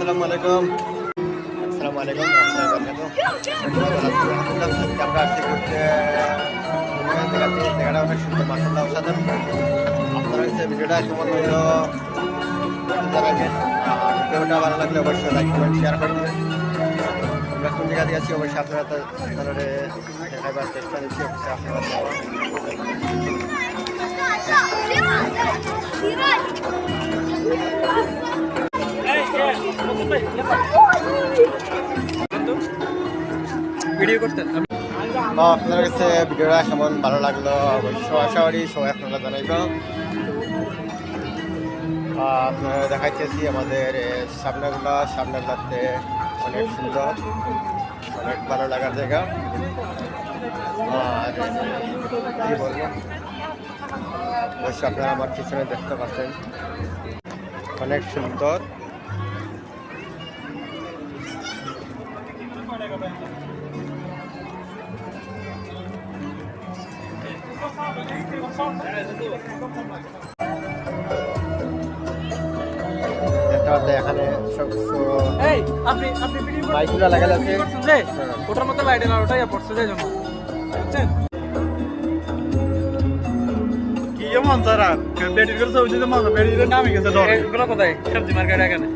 আসসালামু আলাইকুম। আসসালামু আলাইকুম। আমরা আসছি ঘুরতে জায়গাটা অনেক সুন্দর, মাসাল্লাহ অসাধারণ। আপনারা হচ্ছে ভিডিওটা কেমন হইল জানাবেন। ভিডিওটা ভালো লাগলে অবশ্যই লাইক কমেন্ট শেয়ার করে দেবেন। আমরা কোন জায়গা দিয়ে আছি অবশ্যই আপনারা দেখাবার চেষ্টা নিচ্ছি। অবশ্যই আপনারা ভিডিও করতেন আপনার কাছে ভিডিওটা কেমন ভালো লাগলো অবশ্যই আশা করি সবাই আপনারা জানাইব। আপনারা দেখাইতেছি আমাদের সামনেগুলাতে অনেক সুন্দর, অনেক ভালো লাগার জায়গা। আর কি বলবো, অবশ্যই আপনারা আমার পিছনে দেখতে পাচ্ছেন অনেক সুন্দর। এখানে সব মাইকগুলো লাগানো আছে। ওটার মতো লাইট না, ওটাই পড়ছে যে জন্য বুঝছেন কি এমন স্যার বেটির করে সবজি তো মজা বেটির নামে গেছে এগুলো কোথায় সবজি মার্কেট এখানে